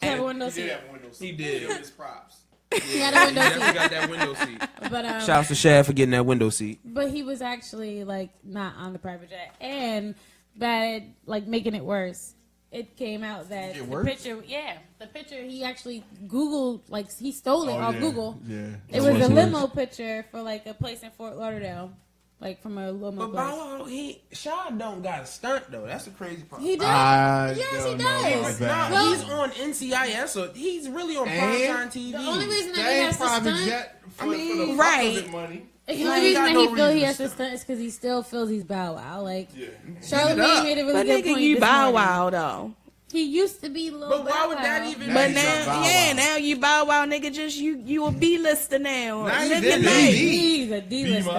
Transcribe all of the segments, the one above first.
have a window seat. He did. His props. He had a window seat. He got that window seat. But shouts to Shad for getting that window seat. But he was actually like not on the private jet, and that like making it worse. It came out that the picture he actually Googled, like he stole it off Google. Yeah, it was a limo picture for like a place in Fort Lauderdale. Like from a limo. But Bow Wow, Sean don't got a stunt though. That's the crazy part. He does. Yes, he does. No, he's on NCIS, so he's really on primetime TV. The only reason that he has to stunt, for the right. Money. The only reason that he feels he has to stunt is because he still feels he's Bow Wow. Like Charlamagne made a really good point. You Bow Wow though. He used to be Lil Bow Wow. But why would that even? But now you Bow Wow nigga. Just you a B-lister now. Live your life. He's a D-lister.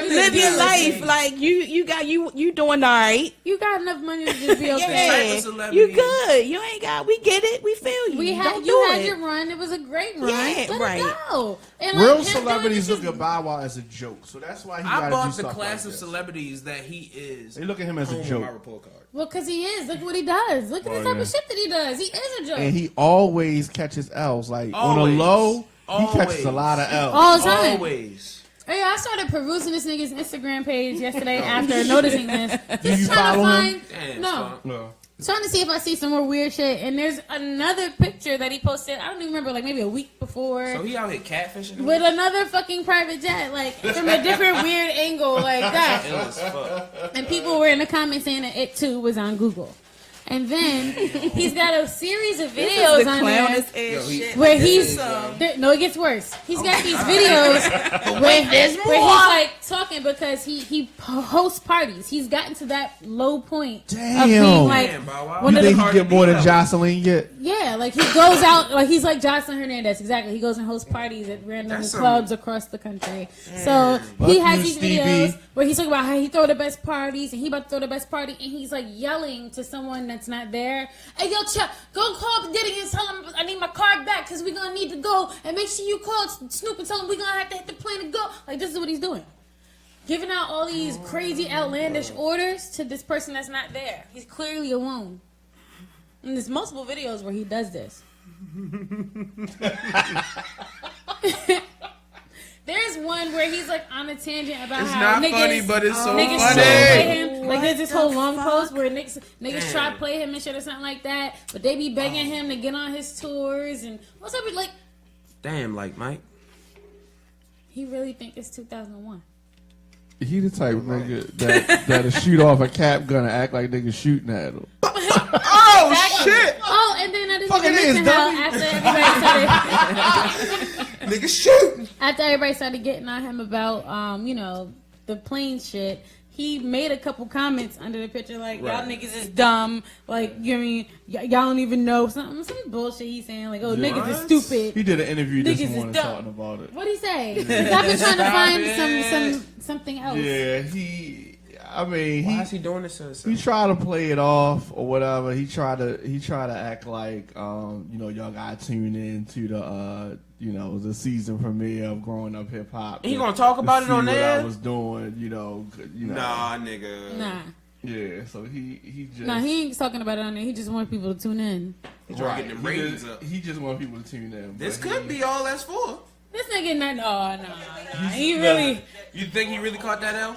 Live your life like you doing all right. You got enough money to just be okay. You good. You ain't got. We get it. We feel you. You had your run. It was a great run. Yeah, Let it go. And real celebrities look at Bow Wow as a joke, so that's why I bought the class of celebrities that he is. They look at him as a joke. My report card. Well, because he is. Look what he does. Look at the type of shit that he does. He is a joke. And he always catches L's. Like, on a low, he catches a lot of L's. All the time. Always. Hey, I started perusing this nigga's Instagram page yesterday after noticing this. Did you follow him? No. Trying to see if I see some more weird shit. And there's another picture that he posted, I don't even remember, like maybe a week before. So he out here catfishing? With another fucking private jet, like from a different weird angle like that. And people were in the comments saying that it too was on Google. And then he's got a series of videos on there where he's it gets worse. He's got these videos where he's like talking because he hosts parties. He's gotten to that low point of being like one of the. You think he get more than Jocelyn yet? Yeah, like he goes out like he's like Jocelyn Hernandez. Exactly, he goes and hosts parties at random clubs across the country. So he has these videos where he's talking about how he throw the best parties and he about to throw the best party, and he's like yelling to someone that's not there. Hey, yo, Chuck, go call Diddy and tell him I need my card back because we're gonna need to go, and make sure you call Snoop and tell him we're gonna have to hit the plane and go. Like, this is what he's doing, giving out all these crazy outlandish orders to this person that's not there. He's clearly alone, and there's multiple videos where he does this. There's one where he's like on a tangent about how not funny, but it's so niggas funny. play him. Like there's this whole long post where niggas try to play him and shit or something like that, but they be begging him to get on his tours and what's up with like. Damn, like Mike. He really think it's 2001. He the type of nigga that'll shoot off a cap gun and act like niggas shooting at him. Oh shit! Oh, and then I didn't even mention how after everybody started niggas shooting. After everybody started getting on him about the plane shit, he made a couple comments under the picture like y'all niggas is dumb, like you know what I mean, y'all don't even know some bullshit he's saying like niggas is stupid. He did an interview this niggas morning talking about it. What'd he say? I've been trying to find something else. Yeah, why is he doing this? He tried to play it off or whatever. He tried to act like y'all got tuned in to the the season premiere of Growing Up Hip Hop. He gonna talk about it on there? I was doing, Nah, nigga. Nah. Yeah, so he just. Nah, he ain't talking about it on there. He just wants people to tune in. He trying to get the ratings up. He just wants people to tune in. This could be all that's for. This nigga not. Oh no. He really. You think he really caught that L?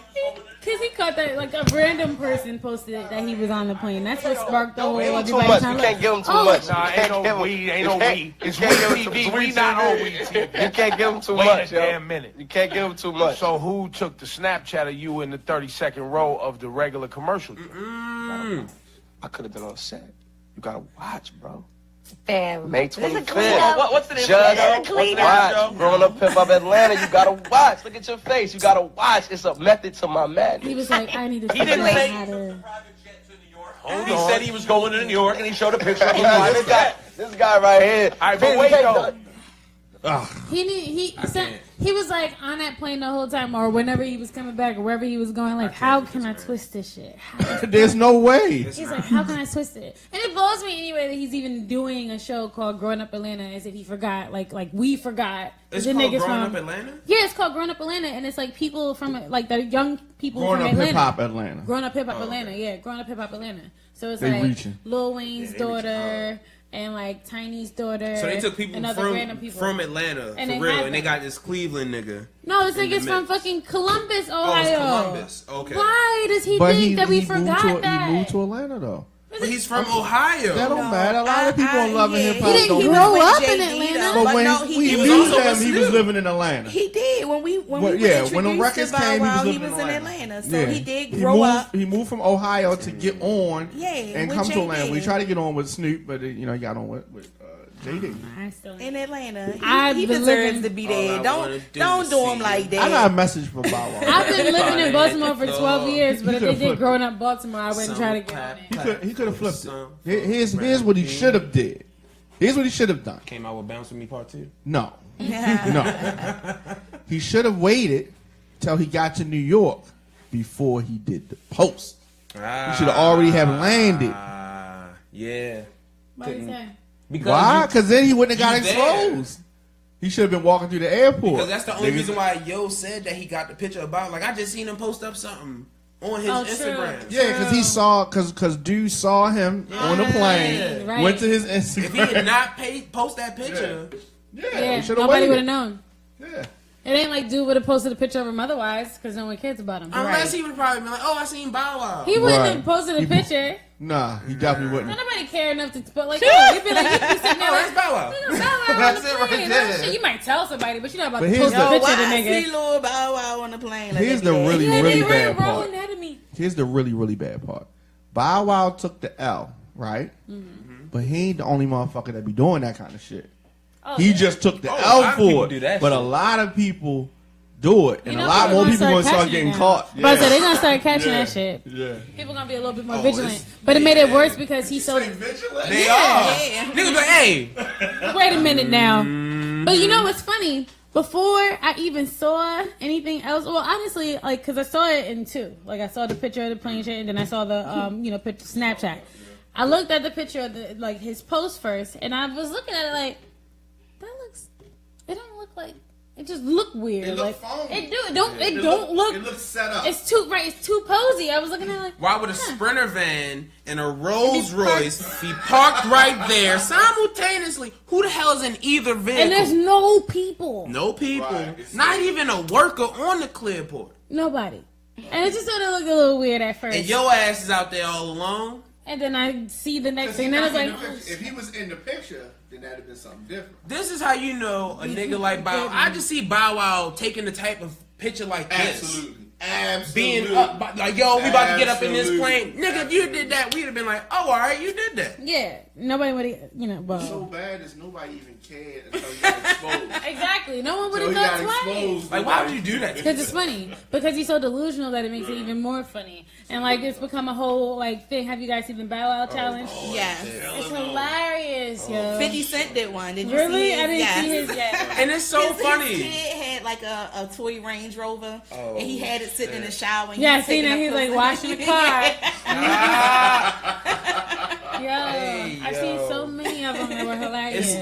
Because he caught that, like a random person posted that he was on the plane. That's what sparked the whole everybody too much. You can't give him too much. Nah, ain't no weed. It's weed TV. We not on weed TV. You can't give him too much, yo. Wait a damn minute. You can't give him too much. So who took the Snapchat of you in the 30-second row of the regular commercial? I could have been on set. You gotta watch, bro. Damn. May 25th. What's the name? Watch. Growing Up Hip Hop Atlanta, you gotta watch. Look at your face. You gotta watch. It's a method to my madness. He was like, I need to He didn't say how to... He said he was going to New York and he showed a picture of him. This guy right here. All right, but wait, though. He was like on that plane the whole time, or whenever he was coming back, or wherever he was going. Like, how can I twist this shit? There's no way. He's like, how can I twist it? And it blows me anyway that he's even doing a show called Growing Up Atlanta, as if he forgot. Like we forgot. It's called Growing Up Atlanta. Yeah, it's called Growing Up Atlanta, and it's like people from like the young people Growing from Up Atlanta. Hip Hop Atlanta. Growing Up Hip Hop Atlanta. Yeah, Growing Up Hip Hop Atlanta. So it's They like reaching. Lil Wayne's daughter and like Tiny's daughter. So they took people and other random people from Atlanta And for they real, had and they them. got this Cleveland nigga. No, it's like in it's the from mix. fucking Columbus, Ohio. Oh, it's Columbus. Okay. Why does he But think that we forgot moved to, that? He moved to Atlanta though. But he's from Ohio. That don't matter. A lot of people on Love and Hip Hop He didn't don't. grow with up in JD Atlanta. though, But but when no, we he was knew also him, with he was Snoop. living in Atlanta. He did when we Well, were yeah, introduced when the to records Bow came, he Wow, was he living was in in Atlanta. Atlanta. So Yeah. he did grow moved, up. He moved from Ohio to get on and with come to JD. Atlanta. We tried to get on with Snoop, but he got on with JD. I still In Atlanta, I've he been deserves living- to be All I there. wanna Don't is do him see like you. I got a that. message for Bow Wow. I've been living in Baltimore for 12 years, but He if they could've did flipped growing up Baltimore, I wouldn't try to get on it. He could have flipped it. Here's what he should have did. Here's what he should have done. Came out with Bounce With Me Part 2. No. No. He should have waited till he got to New York before he did the post. He should have already have landed. Yeah. What is that? Because Why? Because then he wouldn't have got you there. exposed. He should have been walking through the airport. Because that's the only Niggas- reason why Yo said that he got the picture about. Like, I just seen him post up something on his Instagram. Yeah, because he saw, because dude saw him on the plane, Right. went to his If he Instagram. did not post that picture, Yeah, he should have nobody would waited. have known. Yeah. It ain't like dude would have posted a picture of him otherwise, because no one cares about him. unless he would have probably been like, "Oh, I seen Bow Wow." He wouldn't Right. have posted a picture. Nah, he definitely Don't wouldn't. nobody care enough to put like, oh, he'd be like, he'd be sitting there Oh, like, that's Bow Wow. "Nigga, Bow Wow on the That's it right plane." there. Oh, shit, you might tell somebody, but you're not about But to here's post the- a Yo, picture of the why I see nigga. Lil Bow Wow on the plane? Like Here's that? the really, Yeah, really they bad ran part. rolling ahead of me. Here's the really, really bad part. Bow Wow took the L, right? But he ain't the only motherfucker that be doing that kind of shit. Oh, He yeah. just took the Oh, a L lot of people for do it. that But a shit. lot of people do it. And You a know lot more people gonna start catching getting it now. caught. But I said they're gonna start catching Yeah. that shit. Yeah. People gonna be a little bit more Oh, vigilant. it's- But it made it worse because he so. They Yeah. are. Niggas be like, "Hey, Wait a minute now. But you know what's funny? Before I even saw anything else, well, honestly, like, cause I saw it in two. Like, I saw the picture of the plane shit, and then I saw the, picture Snapchat. I looked at the picture of the, like, his post first, and I was looking at it like, it don't look like, it just look weird. It like, look phony. it don't look. It looks set up. It's too right. It's too posy. I was looking at it like, why would a Sprinter van and a Rolls Royce be parked right there simultaneously? Who the hell is in either vehicle? and there's no people, no people, Right. not even a worker on the clearport, nobody, and it just sort of looked a little weird at first. and your ass is out there all alone. And then I see the next thing, and then I was like, oh, if he was in the picture, then that'd have been something different. This is how you know a nigga like Bow. I just see Bow Wow taking the type of picture like this. Being up, like, yo, we about to get up in this plane. Nigga, if you did that, we'd have been like, oh, all right, you did that. yeah, nobody would, well, So bad is nobody even cared until he got exposed. exactly, no one would Until have he thought got twice. exposed. Like, why would you do that? Because it's funny. Because he's so delusional that it makes it even more funny. And, like, it's become a whole, like, thing. Have you guys seen the Bow Wow challenge? Yes. It's hilarious, yo. 50 Cent did one. Did you Really? see his? I didn't Yes. see his yet. And it's so His funny. kid had like a toy Range Rover, and he had it sitting in the shower. And Yeah, I was seen taking it. He's, up like, those- washing the car. Yo, Hey, I've seen yo. so many of them that were hilarious.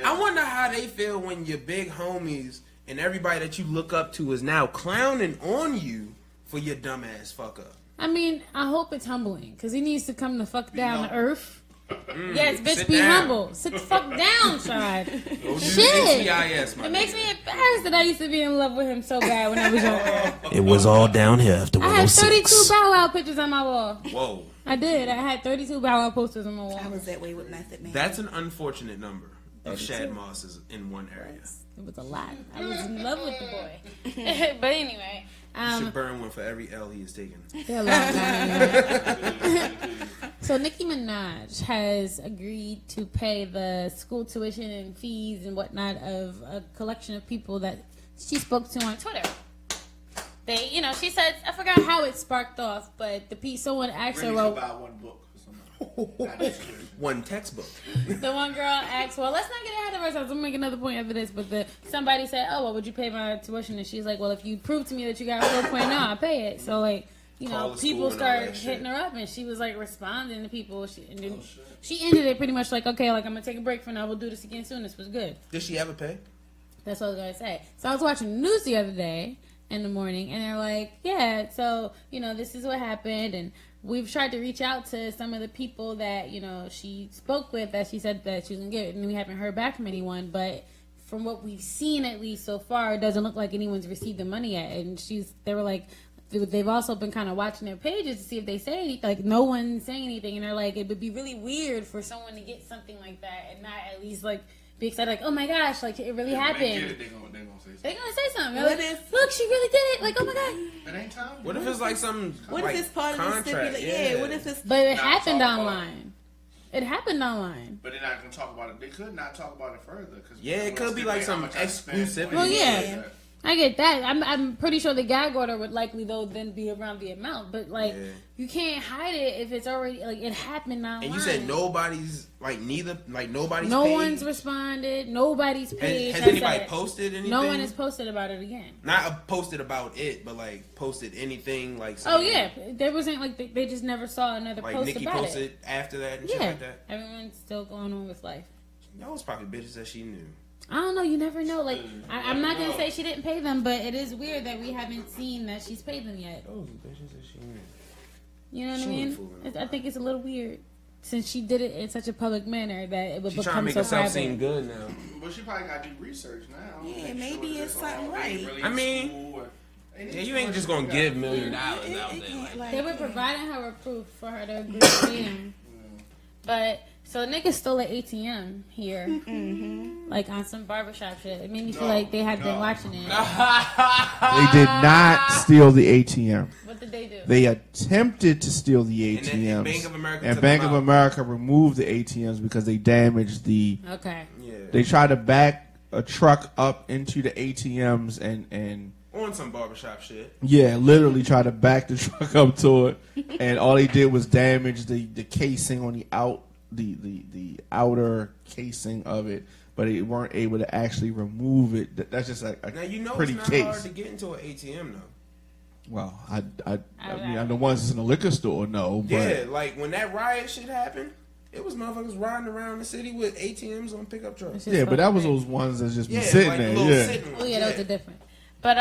I wonder how they feel when your big homies and everybody that you look up to is now clowning on you for your dumbass fuck up. I mean, I hope it's humbling because he needs to come the fuck down to earth. Yes, bitch, sit be down. humble. Sit the fuck down, Shad. Go do Shit. NCIS, my It makes nigga. me embarrassed that I used to be in love with him so bad when I was younger. It was all downhill after I had 32 106. Bow Wow pictures on my wall. Whoa. I did. I had 32 Bow Wow posters on my wall. I was that way with Method Man. That's an unfortunate number of Shad Mosses in one area. It was a lot. I was in love with the boy. But anyway, Should burn one for every L he is taking. they're a lot. So Nicki Minaj has agreed to pay the school tuition and fees and whatnot of a collection of people that she spoke to on Twitter. They, she said, I forgot how it sparked off, but the piece, someone asked her, well, buy one book or something. One textbook. the one girl asked, well, let's not get ahead of ourselves. I'm going to make another point after this, but somebody said, oh, well, would you pay my tuition? And she's like, well, if you prove to me that you got 4.0, I'll pay it. So, like, Call the people school and all started that shit. hitting her up, and she was, like, responding to people. And then she ended it pretty much like, okay, like, I'm going to take a break for now. We'll do this again soon. This was good. Did she ever pay? That's what I was going to say. So I was watching the news the other day in the morning, and they're like, yeah, so, this is what happened, and we've tried to reach out to some of the people that, she spoke with, that she said that she was going to get, and we haven't heard back from anyone. But from what we've seen, at least so far, it doesn't look like anyone's received the money yet. And they were like, they've also been kind of watching their pages to see if they say anything. Like, no one's saying anything. And they're like, it would be really weird for someone to get something like that and not at least, like, be excited, like, oh my gosh, like, it really happened. They're gonna say something. Like, look, she really did it. Like, oh my god. It ain't time. What if it's like some What if it's part contract? of the stipulation? Yeah. What if it's? But it happened online. It happened online. But they're not gonna talk about it. They could not talk about it further. Yeah, it could be like some exclusivity. Well, yeah. I get that. I'm pretty sure the gag order would likely, though, then be around the amount. But, like, you can't hide it if it's already, like, it happened online. And you said nobody's, like, nobody's No paid? one's responded. Nobody's paid. Has anybody posted anything? No one has posted about it again. Not posted about it, but, like, posted anything, like... Oh, yeah. There wasn't, like, they just never saw another like post Nikki about it. Like, Nikki posted after that and shit like that? Everyone's still going on with life. Y'all was probably bitches that she knew. I don't know. You never know. Like, I'm not going to say she didn't pay them, but it is weird that we haven't seen that she's paid them yet. Those bitches that she knew. You know what I mean? I think it's a little weird since she did it in such a public manner that it would become so private. She's trying to make herself seem good now. Well, she probably got to do research now. Yeah, maybe it's something right. I mean, you ain't just going to give $1 million out there. They were providing her with proof for her to agree to pay them. But... So niggas stole an ATM here, like on some barbershop shit. It made me feel like they had been watching it. They did not steal the ATM. What did they do? They attempted to steal the ATMs. And Bank of America, Bank of America removed the ATMs because they damaged the... Okay. Yeah. They tried to back a truck up into the ATMs and on some barbershop shit. Yeah, literally tried to back the truck up to it. And all they did was damage the casing on the outer casing of it, but they weren't able to actually remove it. That's just a now you know pretty it's not case. hard to get into an ATM though. Well, I mean, I'm the ones that's in the liquor store, no. But yeah, like when that riot shit happened, it was motherfuckers riding around the city with ATMs on pickup trucks. Yeah, but that was those ones that just be sitting like there. Yeah. Sitting oh yeah, those are different. But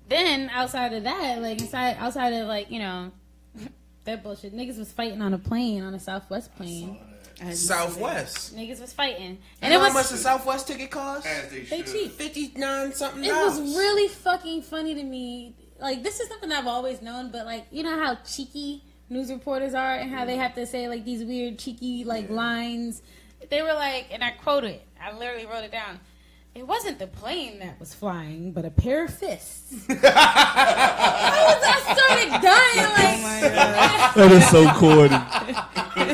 then outside of that, like outside of like that bullshit, niggas was fighting on a plane, on a Southwest plane. Southwest. Niggas was fighting. And it was, how much the Southwest ticket cost? They cheap. 59 something. It was really fucking funny to me. Like, this is something I've always known, but like, you know how cheeky news reporters are and how they have to say like these weird cheeky like lines. They were like, and I quote it. I literally wrote it down. It wasn't the plane that was flying, but a pair of fists. I started dying like. Oh my God. That is so corny. And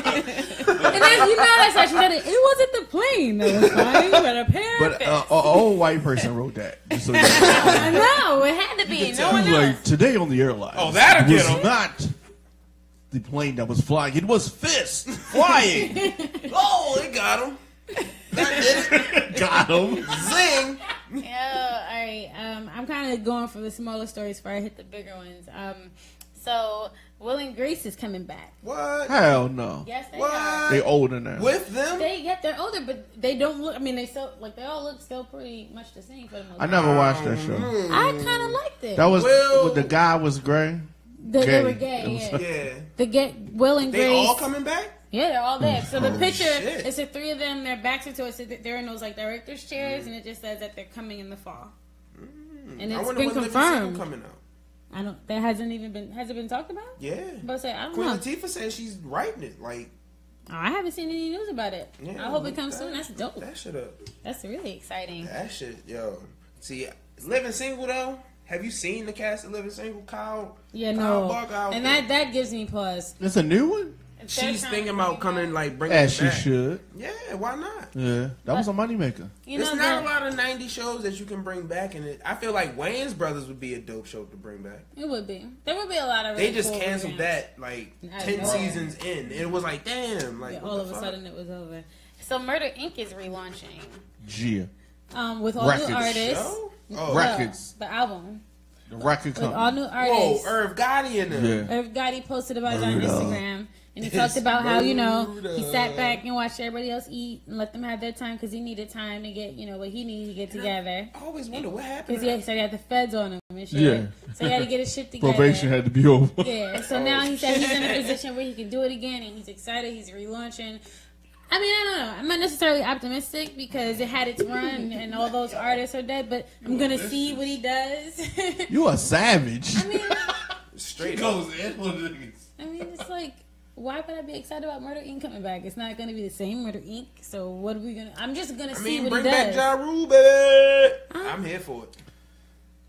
then that's how she said it. It wasn't the plane that was flying, but a pair of fists. But an old white person wrote that. So I know it had to be. No one else. Like today on the airline. Oh, that'll get him. Not the plane that was flying. It was fists flying. Oh, it got him. That did it. Got him. Zing. Yeah, all right. I'm kind of going for the smaller stories before I hit the bigger ones. So Will and Grace is coming back. What? Hell no. Yes, they what? are. They older now. With them? They're older, but they don't look. I mean, they all look still pretty much the same for the most part. I never watched that show. I kind of liked it. That was the guy was gray. They were gay. Yeah. Will and Grace. They all coming back? Yeah, they're all there. So the picture, shit. it's the three of them. Their backs are to it. So they're in those like director's chairs, and it just says that they're coming in the fall. And it's been confirmed. Coming out. I don't. That hasn't even been. Has it been talked about? Yeah. But say I don't Queen know. Latifah says she's writing it. Like. Oh, I haven't seen any news about it. Yeah, I hope it comes soon. That's dope. That shit up. That's really exciting. That shit, yo. See, Living Single though. Have you seen the cast of Living Single? Kyle. Yeah, Kyle no. Barker And that gives me pause. It's a new one. She's thinking about coming, like, bringing As it back. she should. Yeah, why not? Yeah, that was a moneymaker. There's not a lot of 90s shows that you can bring back in it. I feel like Wayans Brothers would be a dope show to bring back. It would be. There would be a lot of really They just cool canceled programs. that, like, 10 seasons in. It was like, damn. Like, yeah, all of a sudden it was over. So Murder Inc. is relaunching. Gia. With all new artists. Oh. Records. The album. The record company. With all new artists. Whoa, Irv Gotti in there. Yeah. Irv Gotti posted about it on Instagram. And he talked about how, he sat back and watched everybody else eat and let them have their time because he needed time to get, what he needed to get together. I always wonder what happened. Because he said he had the feds on him. and shit. So he had to get his shit together. Probation had to be over. Yeah, so now he said he's in a position where he can do it again, and he's excited. He's relaunching. I mean, I don't know. I'm not necessarily optimistic because it had its run and all those artists are dead, but I'm going to see what he does. You a savage. I mean, straight goes in on niggas. I mean, it's like, why would I be excited about Murder Inc. coming back? It's not going to be the same Murder Inc. So what are we going to... I'm just going to see what he does. Bring back Ja Rule, baby. I'm here for it.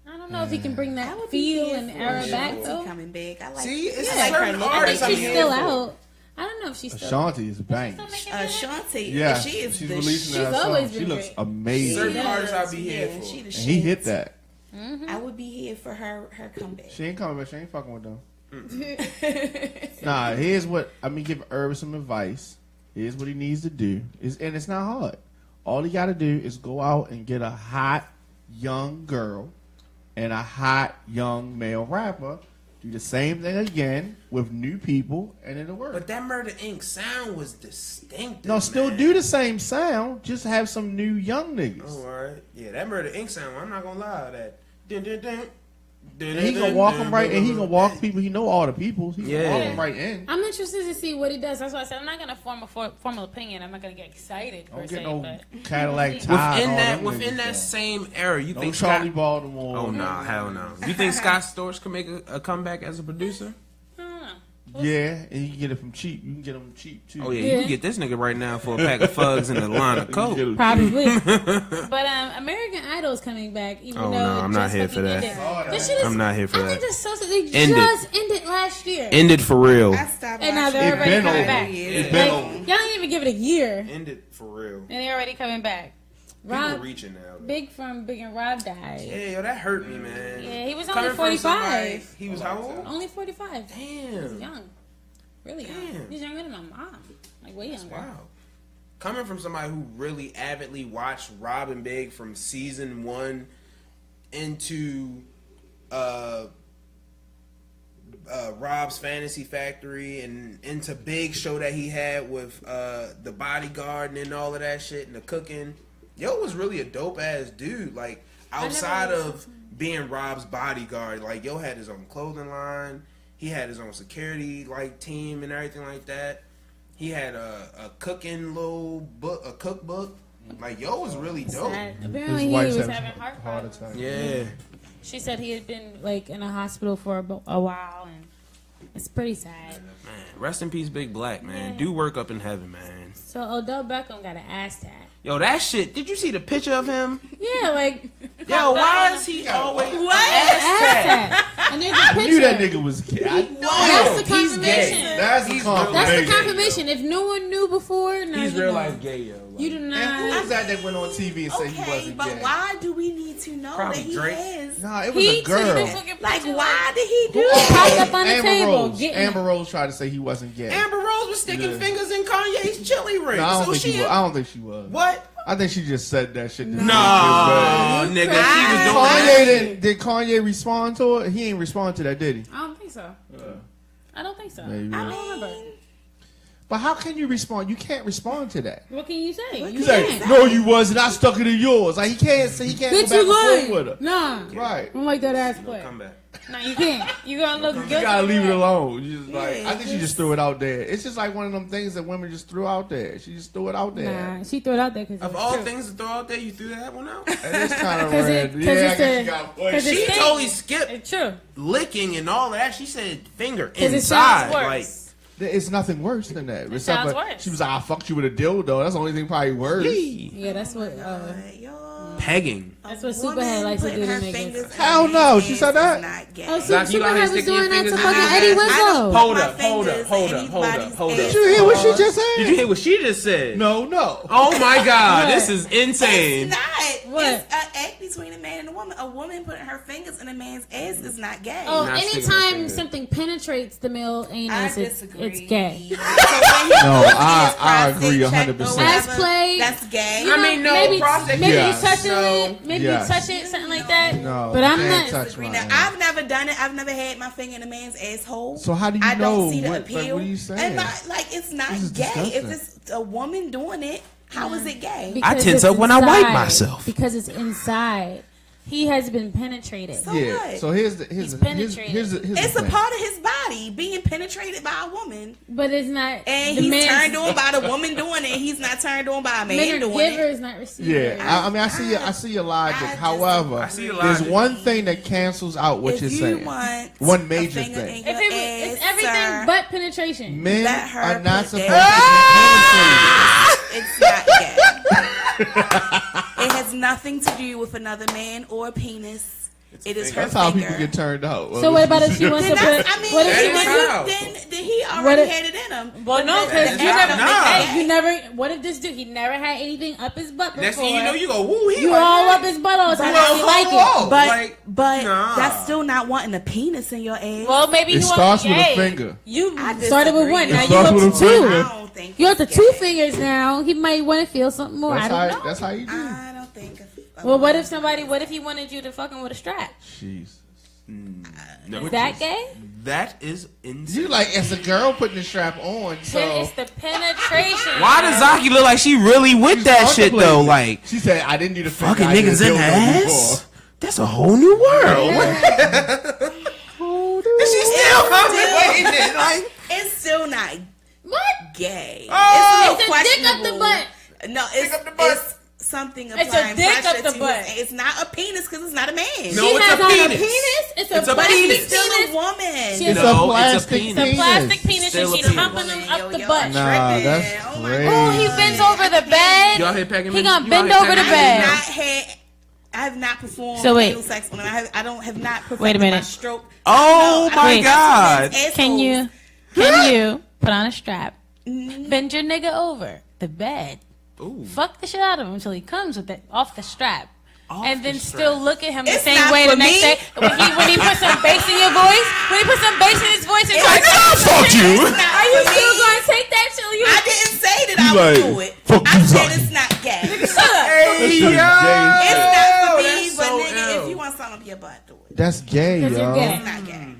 I don't know if he can bring that feel and era back, though. Coming back. I like See, it's yeah, certain I artists think she's still out. I don't know if she's still Ashanti is bang. Ashanti, yeah, she is she's the releasing that she's always song. She been looks great. amazing. Certain artists I'll be here for. And he hit that. Mm-hmm. I would be here for her comeback. She ain't coming back. She ain't fucking with them. Nah, here's what I mean. Give Irv some advice. Here's what he needs to do. And it's not hard. All he got to do is go out and get a hot young girl and a hot young male rapper. Do the same thing again with new people, and it'll work. But that Murder Inc. sound was distinctive. No, still do the same sound. Just have some new young niggas. Oh, all right. Yeah, that Murder Inc. sound. I'm not gonna lie. That. And he gonna walk them right, and he gonna walk people. He know all the people. He gonna walk Yeah. them right in. I'm interested to see what he does. That's why I said I'm not gonna form a formal opinion. I'm not gonna get excited per Don't se. get no But Cadillac tie. Within that same era, you no think Charlie Scott? Baltimore. Oh no, hell no. You think Scott Storch can make a comeback as a producer? I don't know. Yeah, and you can get it from cheap. You can get them cheap too. Oh yeah, you can get this nigga right now for a pack of Fugs and a line of coke. Probably. But American Idol is coming back. Even Oh, though no, I'm not here fucking for that. ended. This shit is, I'm not here for I that. think that's so. They Ended. just ended last year. Ended for real. I stopped And now watching they're It already been coming over. back. It's been over. Y'all didn't even give it a year, Ended for real. and they're already coming back. People Rob, reaching now. Though. Big from Big and Rob died. Yeah, yo, that hurt me, man. Yeah, he was Coming only from 45. somebody- He was how old? Only 45. Damn. He's young. Really young. Damn. He's younger than my mom. Like, way younger. Wow. Coming from somebody who really avidly watched Rob and Big from season 1 into Rob's Fantasy Factory and into Big show that he had with the bodyguard and all of that shit and the cooking. Yo was really a dope ass dude. Like outside of being Rob's bodyguard, like yo had his own clothing line. He had his own security like team and everything like that. He had a cooking little book, a cookbook. Like yo was really dope. Sad. Apparently he was having heart problems. Yeah. She said he had been like in a hospital for a while, and it's pretty sad. Man, rest in peace, Big Black, man. Yeah. Do work up in heaven, man. So Odell Beckham got an ass tat. Yo, that shit. Did you see the picture of him? Yeah, like Yo, why is he always ass tat. And there's a I picture. knew that nigga was gay. That's the he's gay. confirmation. That's the He's confirmation. That's the confirmation. If no one knew before, now He's you real know. life gay, yo. You do And who not. was that went on TV and said he Okay, wasn't but gay? why do we need to know Probably that he Drake. is? Nah, it was He a girl. Like, why did he do Popped that? up on the Amber table. Rose. Getting Amber Rose tried to say he wasn't gay. Amber Rose was sticking Yeah. fingers in Kanye's chili ring. No, I don't so think she she was. I don't think she was. What? I think she just said that shit. No, nigga, she was doing that. Kanye did Kanye respond to it? He ain't respond to that, did he? I don't think so. I don't think so. Maybe. I don't remember. But how can you respond? You can't respond to that. What can you say? You He's like, can't. no, you wasn't. I stuck it in yours. Like he can't say he can't Bitch, go you back and lying. forth with her. Nah. Right. I don't like that ass play. Come back. No, you can't. You gonna look You good. gotta leave it alone. You just like Yeah, I think she just threw it out there. It's just like one of them things that women just threw out there. She just threw it out there. Nah, she threw it out there because Of all things to throw out there, you threw that one out? And it's kind of 'Cause red. it- 'cause Yeah, I it's guess a- you got a point. 'cause She it's totally skipped It's true. licking and all that. She said finger Because it inside. sounds Like, worse. It's nothing worse than that. Except sounds for- worse. She was like, I fucked you with a dildo. That's the only thing probably worse. yee. Yeah, that's what. Y'all, Pegging. That's what woman Superhead likes to putting do to her niggas. fingers in Hell her no, man's she ass said that? is not gay. Oh, Zach, you out here Superhead was sticking doing your that to fingers in fucking her Eddie ass? Winslow. Hold My up, hold up, fingers hold in up, hold up, anybody's hold up. Did you hear what she just said? Did you hear what she just said? No. Oh my God, What? this is insane. It's not. What? It's an act between a man and a woman. A woman putting her fingers in a man's ass is not gay. Oh, Not sticking her anytime finger. something penetrates the male I anus, disagree. it's gay. So when he No, goes to I get his prostate agree checked or 100%. whatever, Ass play. That's gay. I mean, no, maybe, prostate- maybe Yes. you touch No. it, maybe Yes. you touch it, something like that. No, but I'm you not. can't touch Disagree. my Now, ass. I've never done it. I've never had my finger in a man's asshole. So how do you I know? don't see the What- appeal. like, what are you saying? And like it's not This is gay. disgusting. If it's a woman doing it, how is it gay? Because tense it's up when I wipe inside. myself. Because it's inside. He has been penetrated. So Yeah. what? So here's He's penetrated. It's a part of his body being penetrated by a woman. But it's not. And he's turned on by the woman doing it. He's not turned on by a man doing giver it. is not receiver. Yeah, I mean, I see your logic. However, there's one thing that cancels out what you're saying. One major thing. It's everything but penetration. Men are not supposed to be penetrated. It's not gay. It has nothing to do with another man or penis. It is her That's how finger. people get turned out. So what about if she wants to put? What if then he already had it in him? Well, no, because you never. What if this dude? He never had anything up his butt before. Next thing you know, you go, woo, he you like all that. up his butt all the time. You like it, but that's still not wanting a penis in your ass. Well, maybe it starts with a finger. You started with one. Now you up to two. I don't think you up to 2 fingers now. He might want to feel something more. I don't know. That's how you do. I don't think. Well, what if he wanted you to fuck him with a strap? Jesus. Is that gay? That is insane. You like, as a girl putting the strap on, so. Then it's the penetration. Why does Zaki look like she really with that shit, though? Like, she said, I didn't need a fucking niggas in the ass? That's a whole new world. Is she still coming? Like, it's still not gay. Oh, it's a dick up the butt. No, it's something applying it's a dick pressure up the to butt. It's not a penis because it's not a man. No, it's a penis. It's a penis. Still a woman. It's a plastic penis. It's a plastic penis, and she's pumping him up the butt. Nah, that's crazy. Oh, he bends over the bed. Y'all here packing? He gonna bend over the bed. I have not performed anal sex on him. I have not performed Wait a minute. my stroke. Oh my God! Can you put on a strap, bend your nigga over the bed, fuck the shit out of him until he comes with it off the strap, and then still look at him the same way the next day when he puts some bass in your voice, when he puts some bass in his voice and tries to fuck you. Are you still going to take that shit? I didn't say that I would do it. I said it's not gay. Shut up. It's not for me, but nigga, if you want something up your butt, do it. That's gay, yo. It's not gay.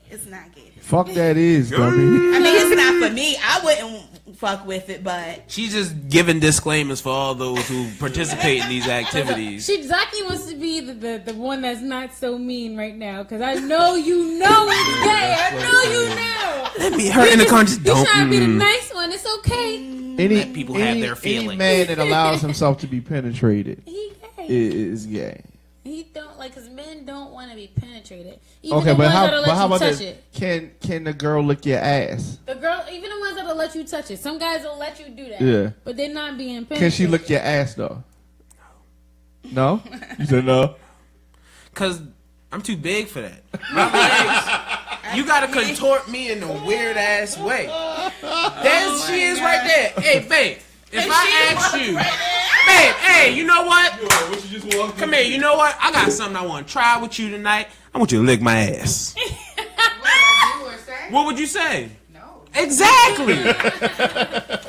It's not gay. Fuck that is, dummy. I mean, it's not for me. I wouldn't fuck with it, but she's just giving disclaimers for all those who participate in these activities. Zaki wants to be the one that's not so mean right now, because I know you know it's gay. I know you know. Let me hurt in the conscience. You trying to be the nice one. It's okay. Let people have their feelings. Any man that allows himself to be penetrated is gay. He don't because men don't want to be penetrated. Even Okay, the but ones how that'll let about you touch this? it. Can the girl lick your ass? The girl, even the ones that'll let you touch it. Some guys will let you do that. Yeah. But they're not being penetrated. Can she lick your ass though? No. You said no. Cause I'm too big for that. My legs. You gotta contort me in a weird ass way. There she is right there. Hey, babe. If I ask you, babe, hey, you know what? Come here, you know what? I got something I want to try with you tonight. I want you to lick my ass. What would you say? No. Exactly.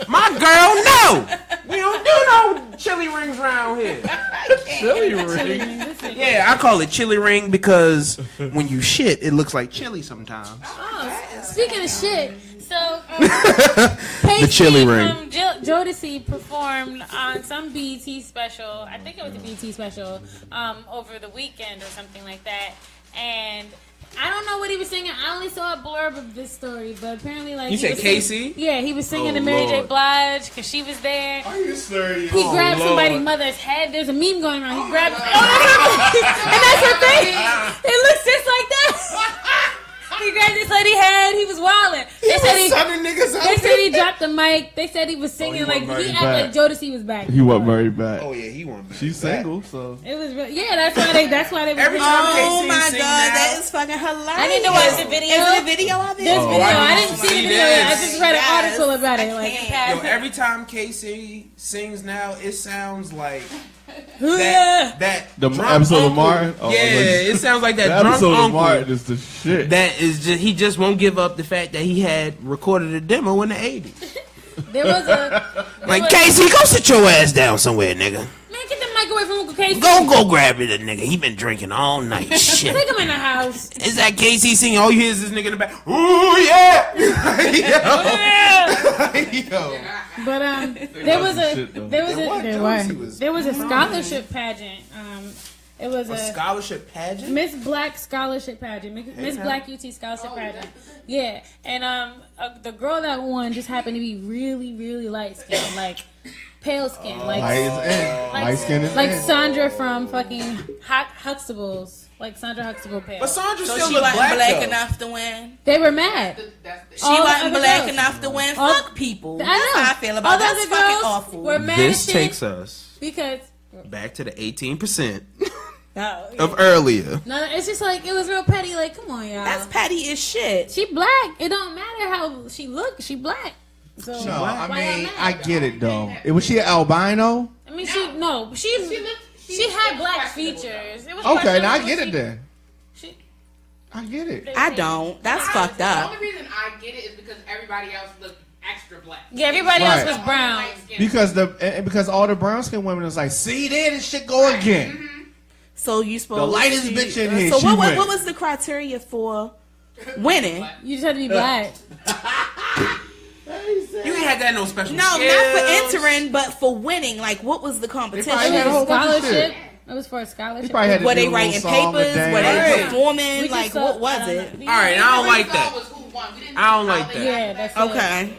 My girl, no. We don't do no chili rings around here. Chili ring? Yeah, I call it chili ring because when you shit, it looks like chili sometimes. Oh, speaking of shit. So, the chili ring. Jodeci performed on some BET special. I think it was a BET special over the weekend or something like that. And I don't know what he was singing. I only saw a blurb of this story, but apparently, like you said Casey. Yeah, he was singing to Mary J. Blige because she was there. Are you serious? He grabbed somebody's mother's head. There's a meme going around. He grabbed, and that's her face. It looks just like that. He grabbed this lady's head. He was wilding. They said he dropped the mic. They said he was singing he acted like Jodeci was back. He wasn't very back. Oh yeah, he wasn't back. She's single, so it was that's why they. Every time oh Casey my sing god, now, that is fucking hilarious. I need to watch the video. Is there a video of it? There's video. I didn't see the video yet. I just read an article about it. Yo, every time Casey sings now, it sounds like that the episode of Martin. Oh, yeah, it sounds like that drunk episode uncle. of Martin is the shit. That is just he just won't give up the fact that he had recorded a demo in the 80s. There was Casey, go sit your ass down somewhere, nigga. Man, get the mic away from Uncle K. Casey. Go grab it, a nigga. He been drinking all night. Shit. Take him in the house. Is that Casey singing? All you hear is this nigga in the back. Ooh yeah. Yo. But there was a scholarship pageant. It was a scholarship pageant. Miss Black scholarship pageant. Miss Black UT scholarship pageant. Yeah, and the girl that won just happened to be really, really light skinned, like pale skin, light skin, like Sandra from fucking Huxtables. Like Sandra Huxtable pale. But Sandra So still she look wasn't black though. enough to win. They were mad. She wasn't black enough to win. Fuck people. I know. That's how I feel about All that's the fucking girls awful. were mad This shit takes us because back to the 18% yeah. of earlier. No, it's just like it was real petty. Like, come on, y'all. That's petty as shit. She black. It don't matter how she look. She black. So No, why I mean, y'all I mad? get it though. Was she an albino? I mean, she had black features. It was Okay, now I questionable. get it then. She- I get it. I don't. That's fucked The up. only reason I get it is because everybody else looked extra black. Yeah, everybody else Right. was brown. Because all the brown skin women is like, see there, this shit go again. So you supposed The lightest bitch in here, So she what win. was the criteria for winning? You just had to be black. You ain't had that no special. No, skills. not for entering, but for winning. Like, what was the competition? probably It had a was whole a bunch of scholarship. shit. It was for a scholarship. probably had to Were do they a writing little song, a papers? Were they dance. performing? We just Like, saw- what was I don't it? know. All right, I don't like that. Was who won. We didn't I don't know like how that. they Yeah, that's it. Okay.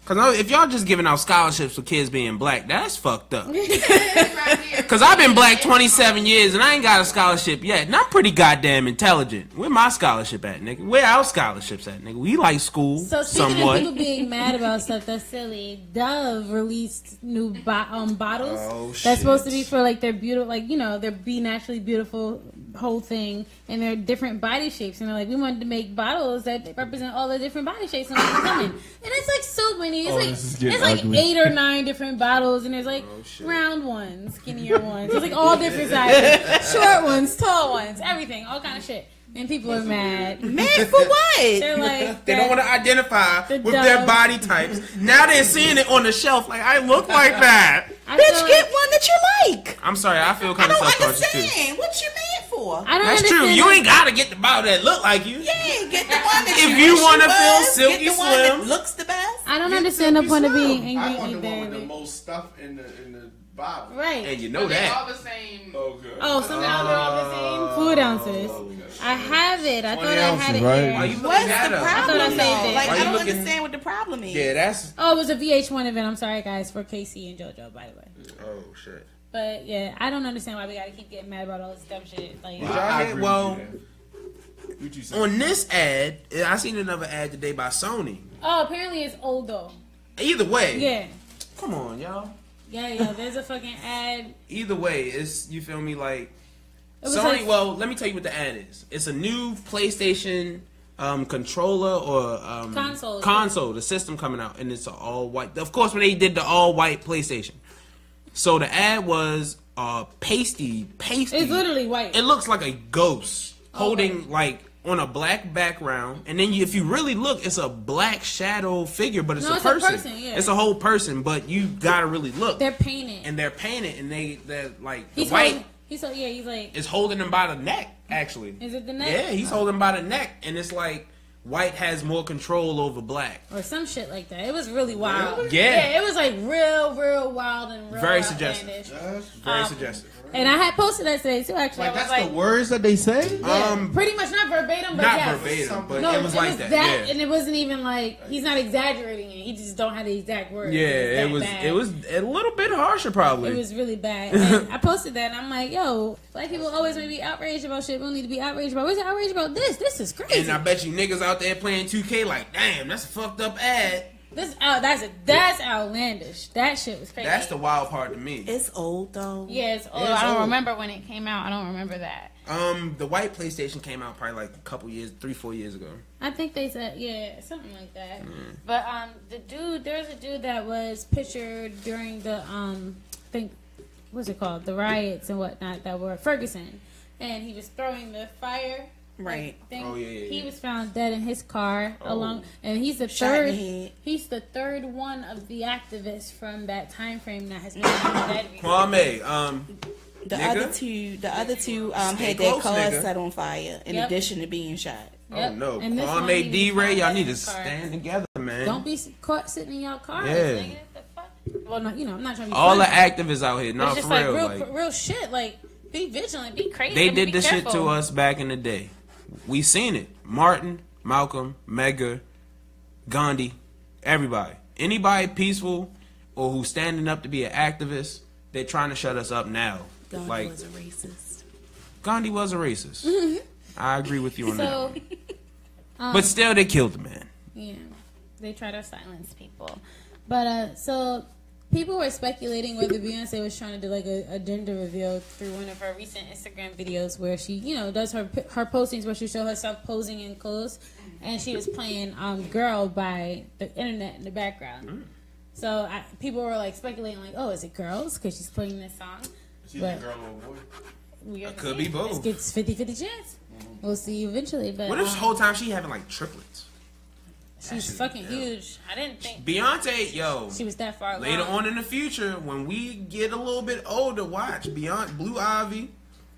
Cause if y'all just giving out scholarships for kids being black, that's fucked up. right here. Cause I've been black 27 years and I ain't got a scholarship yet. And I'm pretty goddamn intelligent. Where my scholarship at, nigga? Where our scholarships at, nigga? We like school So speaking somewhat. of people being mad about stuff that's silly, Dove released new bottles Oh, that's shit. supposed to be for like their beautiful, like their Be Naturally Beautiful whole thing, and they're different body shapes, and they're like, we wanted to make bottles that represent all the different body shapes and women, and it's like so many. It's this is getting like ugly. 8 or 9 different bottles, and there's like round ones, skinnier ones. It's like all different sizes, short ones, tall ones, everything, all kind of shit. And people are mad. Man, for what? They're like, They don't want to identify The with their Dove. body types. Now they're seeing it on the shelf like, I look like that. I Bitch, feel get like- one that you like. I'm sorry, I feel I kind of don't self-conscious too. understand. What you mad for? I don't That's understand true. You that- ain't gotta get the bottle that look like you. Yeah, get the one that If you you wish wanna feel was. silky Get the one slim. that looks the best. I don't understand the point of being I angry want the one with the either. most stuff in the bottle. Right. And you But know they all that. the same. Okay. Oh, some of them are all the same food ounces. I have it. I thought 20 I had ounces, it right? here. Why you looking What's that the up? I problem thought I saved though? it. Like, Why I you don't looking- understand what the problem is. Yeah, that's. Oh, it was a VH1 event. I'm sorry, guys, for Casey and JoJo, by the way. Oh shit. But yeah, I don't understand why we gotta keep getting mad about all this dumb shit. Like, I agree with Well, you, what you said? on this ad, I seen another ad today by Sony. oh, apparently it's old though. Either way, Yeah, come on, y'all. yeah. There's a fucking ad. Either way, it's, you feel me, like It was Sony. like- Well, let me tell you what the ad is. It's a new PlayStation controller or console, the system coming out, and it's all white. Of course, when they did the all white PlayStation, so the ad was pasty. It's literally white. It looks like a ghost holding like on a black background, and then if you really look, it's a black shadow figure, but it's No, a it's a person. person, yeah. It's a whole person, but you gotta really look. They're painted. And they're painted, and they're like the He's white holding, he's like. is holding him by the neck. Actually, Is it the neck? yeah, he's holding him by the neck, and it's like white has more control over black. Or some shit like that. It was really wild. Really? Yeah. it was like real wild and real Very suggestive. outlandish. Very suggestive. And I had posted that today too. Actually, Like I was that's like, the words that they say. yeah, pretty much not verbatim, but Not yes. verbatim, but No, it was like that. Yeah. and it wasn't even like he's not exaggerating it. He just don't have the exact words. Yeah, that it bad. was a little bit harsher probably. It was really bad. And I posted that, and I'm like, yo, black people always want to be outraged about shit. We don't need to be outraged about. Where's the outrage about this? This is crazy. And I bet you niggas out there playing 2K like, damn, that's a fucked up ad. That's outlandish. That shit was crazy. That's the wild part to me. It's old though. yeah, it's old. It's I don't old. remember when it came out. I don't remember that. The white PlayStation came out probably like a couple years, 3-4 years ago. I think they said, yeah, something like that. But there's a dude that was pictured during the what's it called, the riots and whatnot that were Ferguson, and he was throwing the fire. Right. Thing. Oh, yeah. He was found dead in his car along, and he's the Shot in third. the head. He's the third one of the activists from that time frame that has been found dead. Kwame, The other two had their cars set on fire in addition to being shot. Yep. Oh no, Kwame D-Ray, y'all need to stand together, man. Don't be caught sitting in y'all cars. Yeah. Well, no, I'm not trying to be all funny. the activists out here, not just for real. Real shit. Like, be vigilant, be crazy. They did this careful. shit to us back in the day. We seen it. Martin, Malcolm, Medgar, Gandhi, everybody. Anybody peaceful or who's standing up to be an activist, they're trying to shut us up now. Gandhi was a racist. Gandhi was a racist. Mm-hmm. I agree with you on that. But still, they killed the man. Yeah, they try to silence people. But so people were speculating whether Beyonce was trying to do like a gender reveal through one of her recent Instagram videos where she, does her postings where she show herself posing in clothes, and she was playing "Girl" by the internet in the background. So people were like speculating, like, oh, is it girls because she's playing this song? Is she a girl or boy? It could be both. It's 50-50 chance. We'll see eventually. But what if this whole time she having like triplets? She's fucking huge. I didn't think Beyonce, she was that far. Later on in the future, when we get a little bit older, watch Blue Ivy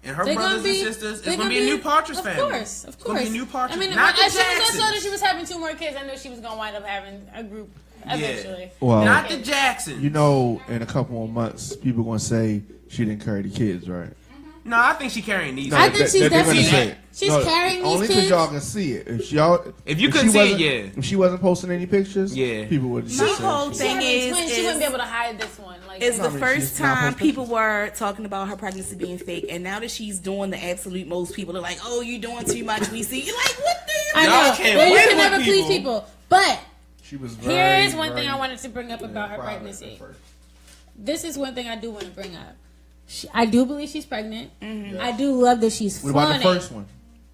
and her brothers and sisters. It's gonna be a new Partridge family. Of course. It's gonna be a new Partridge. I mean, not the as soon as I Jacksons. saw that she was having 2 more kids, I knew she was gonna wind up having a group eventually. Yeah. Well, not the Jacksons. In a couple more months, people gonna say she didn't carry the kids, right? No, I think she's carrying these. I think she's definitely she's carrying these only kids. Because y'all can see it. If you couldn't see it, yeah. If she wasn't posting any pictures, people would. My whole thing is she wouldn't be able to hide this one. Like, it's the first time people were talking about her pregnancy being fake, and now that she's doing the absolute most, people are like, "Oh, you're doing too much." We see you like, what the? I know. You can never please people, but she was. Here's one thing I wanted to bring up about her pregnancy. This is one thing I do want to bring up. I do believe she's pregnant. Mm-hmm. I do love that she's flaunting. What about the first one?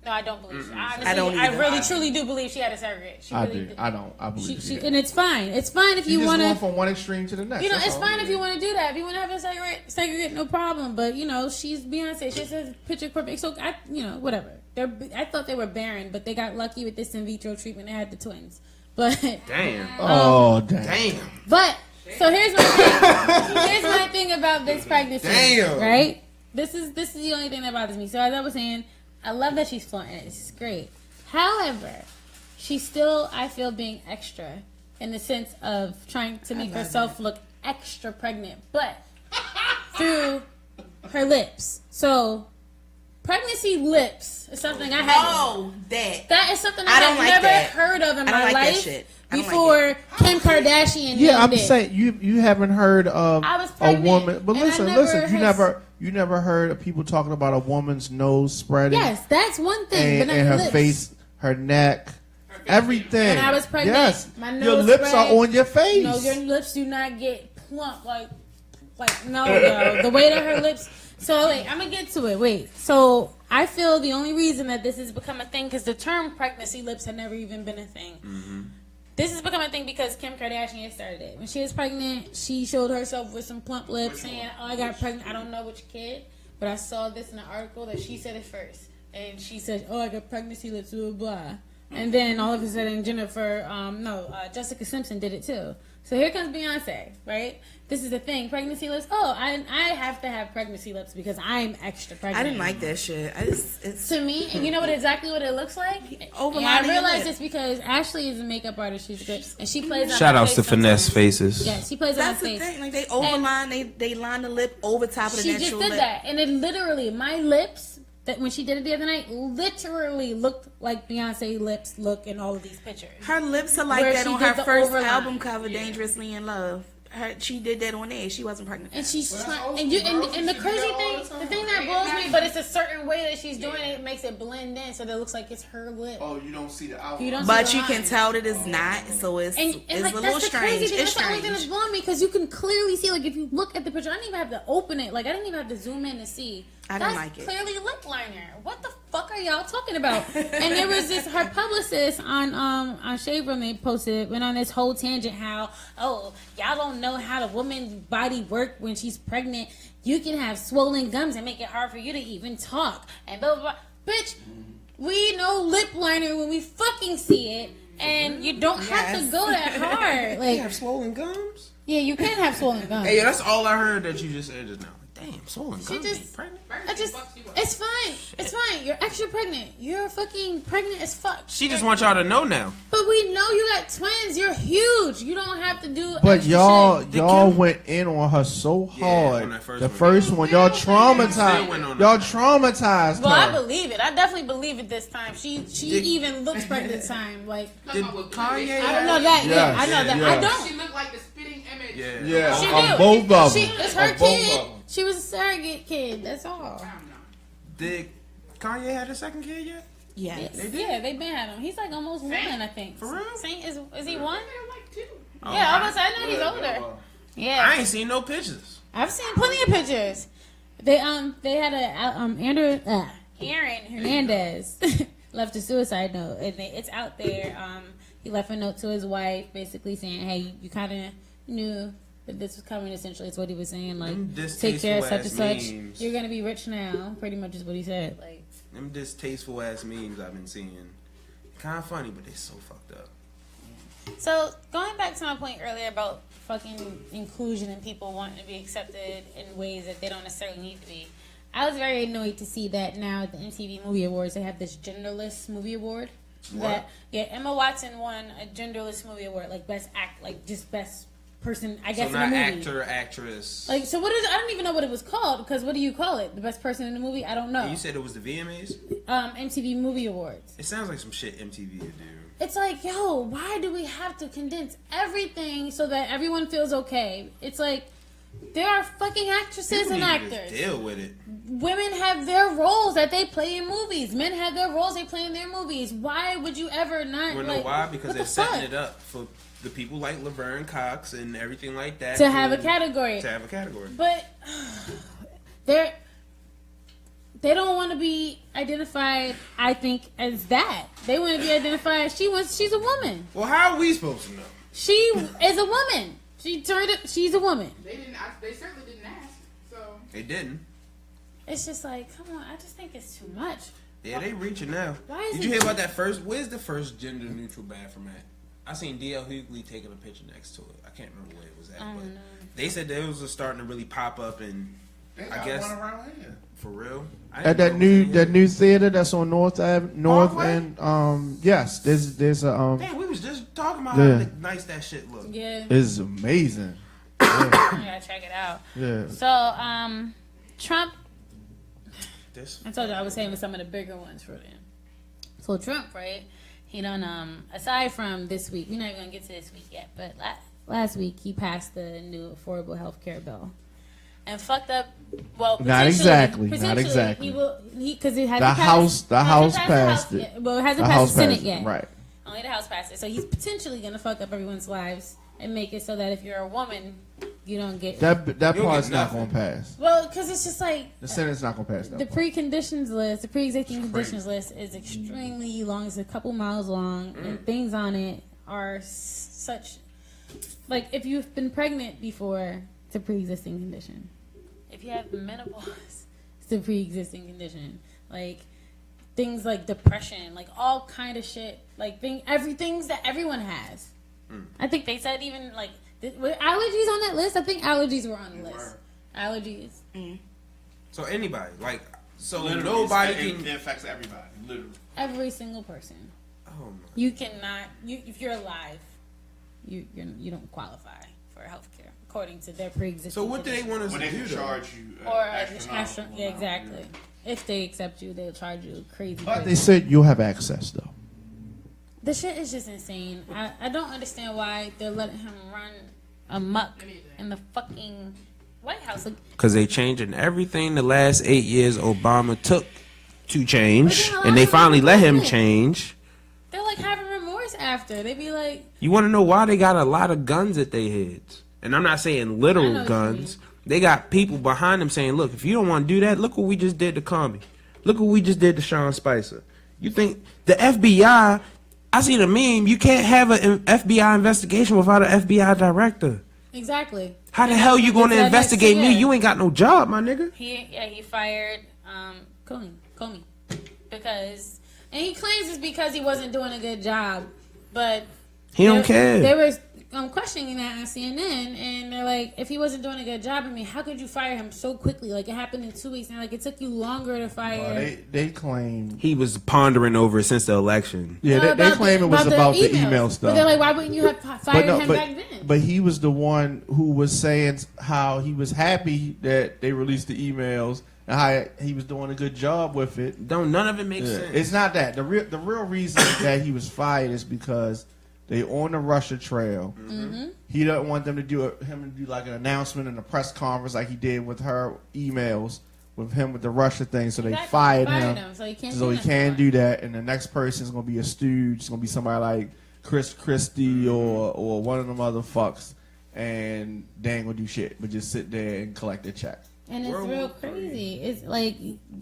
No, I don't believe. Honestly, I really, truly do believe she had a surrogate. I do. I don't. I believe she and it's fine. It's fine if you want to. Just going from one extreme to the next. It's fine if you want to do that. If you want to have a segregate, no problem. But she's Beyonce. She says picture perfect. So whatever. I thought they were barren, but they got lucky with this in vitro treatment. They had the twins. But damn. Damn. But. So here's my thing. Here's my thing about this pregnancy. Damn. Right? This is the only thing that bothers me. So as I was saying, I love that she's flaunting it. It's great. However, she's still, I feel, being extra in the sense of trying to make herself look extra pregnant, but through her lips. So pregnancy lips is something I had. That is something I've never heard of in my life. Before Kim Kardashian. Yeah, I'm saying you haven't heard of a woman. But listen, you never heard of people talking about a woman's nose spreading. Yes, that's one thing. And her face, her neck, everything. When I was pregnant, yes, my nose your lips are on your face. No, your lips do not get plump like no. The way that her lips. So wait, I'm gonna get to it. Wait, so I feel the only reason that this has become a thing because the term pregnancy lips had never even been a thing. Mm-hmm. This has become a thing because Kim Kardashian started it. When she was pregnant, she showed herself with some plump lips saying, "Oh, I got pregnant. I don't know which kid, but I saw this in an article that she said it first." And she said, "Oh, I got pregnancy lips, blah, blah." And then all of a sudden, Jessica Simpson did it too. So here comes Beyonce, right? This is the thing. Pregnancy lips. Oh, I have to have pregnancy lips because I'm extra pregnant. I didn't like that shit. It's to me, and you know exactly what it looks like? I realized this because Ashley is a makeup artist. She's good. And she plays on shout outs to Finesse Faces. Yeah, she plays on That's her the face. thing. Like they overline, they line the lip over top of the natural lip. She just did that. And it literally, my lips, that when she did it the other night, literally looked like Beyonce lips look in all of these pictures. Her lips are like that on her first album cover, Dangerously in Love. She did that on there. She wasn't pregnant. And she's trying. And the crazy thing, the thing that blows me, but it's a certain way that she's doing it. It makes it blend in so that it looks like it's her lip. Oh, you don't see the outline. But you can tell that it's not. So it's like, a little that's strange. Crazy thing. It's that's the only thing that's blowing me because you can clearly see. Like if you look at the picture, I didn't even have to open it. Like I didn't even have to zoom in to see. I didn't like it. Clearly lip liner. What the fuck are y'all talking about? And there was her publicist on Shade Room. They went on this whole tangent how y'all don't know how the woman's body work when she's pregnant. You can have swollen gums and make it hard for you to even talk and blah blah blah. Bitch, we know lip liner when we fucking see it, and you don't have to go that hard. Like you have swollen gums. Yeah, you can have swollen gums. Hey, that's all I heard that you just said just now. Damn, so She just, pregnant. it's fine. It's fine. You're extra pregnant. You're fucking pregnant as fuck. She just wants y'all to know now. But we know you got twins. You're huge. You don't have to do. But extra y'all shit. went in on her so hard. on that first The one. first one, y'all traumatized. Y'all traumatized Well, her. I believe it. I definitely believe it this time. She even looks pregnant this time. Like Did Kanye? I don't know that. Yeah, I know that. yeah. I don't. She looked like the spitting image. Yeah, She on do. both of them. It's her kid. She was a surrogate kid. That's all. Did Kanye have a second kid yet? Yes. Yeah, they've been having him. He's like almost one, I think. For real? Saint is he one? They're like 2. Yeah, I know he's older. Yeah, I ain't seen no pictures. I've seen plenty of pictures. They had a Aaron Hernandez left a suicide note, and it's out there. He left a note to his wife, basically saying, "Hey, you kind of knew that this was coming." Essentially, it's what he was saying. Like, take care of such and such. Memes. You're gonna be rich now. Pretty much is what he said. Like, Them distasteful ass memes I've been seeing. Kind of funny, but they so fucked up. so going back to my point earlier about fucking inclusion and people wanting to be accepted in ways that they don't necessarily need to be. I was very annoyed to see that now at the MTV Movie Awards they have this genderless movie award. That Emma Watson won a genderless movie award, like best act, like just best person, I guess, So in not the movie. actor, actress. Like, so what is? I don't even know what it was called because what do you call it? The best person in the movie? I don't know. You said it was the VMAs? MTV Movie Awards. It sounds like some shit MTV would do. It's like, yo, why do we have to condense everything so that everyone feels okay? It's like there are fucking actresses People and need to just actors. deal with it. Women have their roles that they play in movies. Men have their roles they play in their movies. Why would you ever not? You know like, why? Because what they're the setting fuck? it up for the people like Laverne Cox and everything like that To have a category. To have a category. But they don't want to be identified, I think, as that. They want to be identified. She's a woman. Well, how are we supposed to know? She is a woman. She's a woman. They certainly didn't ask. So They didn't. It's just like, come on. I just think it's too much. Yeah, they reaching now. Why is Did it you hear about that first? Where's the first gender neutral bathroom at? I seen DL Hughley taking a picture next to it. I can't remember where it was at. I don't But know. they said those are starting to really pop up, and I guess one around here. for real. At that new theater that's on North Parkway? and yes, there's a Damn, we was just talking about Yeah. how nice that shit look. Yeah. it's amazing. I gotta check it out. Yeah. So, Trump, This I told you I was saying with some of the bigger ones for them. So Trump, right? He done, aside from this week, we're not even gonna get to this week yet, but last week he passed the new affordable health care bill. And fucked up, well, Not exactly. He will, because it hasn't The passed. House passed it. Yet. Well, it hasn't The passed House the Senate passed it, yet. right. Only the House passed it. So he's potentially gonna fuck up everyone's lives and make it so that if you're a woman, you don't get That You'll part's get not nothing. gonna pass. Well, because it's just like The Senate's not gonna pass that. the part. preconditions list, the pre-existing conditions list is extremely long. It's a couple miles long, and things on it are such like if you've been pregnant before, it's a pre-existing condition. If you have menopause, it's a pre-existing condition. Like things like depression, like all kind of shit, like everything's that everyone has. I think they said even like were allergies on that list. I think allergies were on the list. Allergies. So anybody, like, so Literally, nobody it can. affects everybody. Literally. Every single person. Oh my. You cannot. If you're alive, you don't qualify for health care according to their pre-existing. So what do they want us When to they do? can Though? charge you Or astronomical yeah, amount, exactly. If they accept you, they'll charge you crazy. But crazy. they said you'll have access though. The shit is just insane. I don't understand why they're letting him run amok in the fucking White House. Like, Because they changing everything the last 8 years Obama took to change, But then and they also finally let him president. change. they're like having remorse after. They be like, You want to know why they got a lot of guns at their heads? And I'm not saying I know literal what you guns. They got people behind them saying, look, if you don't want to do that, look what we just did to Comey. Look what we just did to Sean Spicer. You think the FBI, I see the meme, you can't have an FBI investigation without an FBI director. exactly. How the hell you going to investigate me? You ain't got no job, my nigga. He fired Comey because, and he claims it's because he wasn't doing a good job, but He don't care. There was questioning that on CNN, and they're like, if he wasn't doing a good job, I mean, how could you fire him so quickly? Like, it happened in 2 weeks, and like it took you longer to fire. They claim he was pondering over it since the election. Yeah, they claim it was about the email stuff. But they're like, why wouldn't you have fired him back then? But he was the one who was saying how he was happy that they released the emails and how he was doing a good job with it. None of it makes sense. It's not that. The real reason that he was fired is because they on the Russia trail. Mm-hmm. He doesn't want them to do like an announcement in a press conference like he did with her emails with him with the Russia thing. So they fired him. So he can't do that. And the next person is going to be a stooge. It's going to be somebody like Chris Christie or one of them other fucks. And they ain't going to do shit but just sit there and collect a check. And it's real crazy. It's like,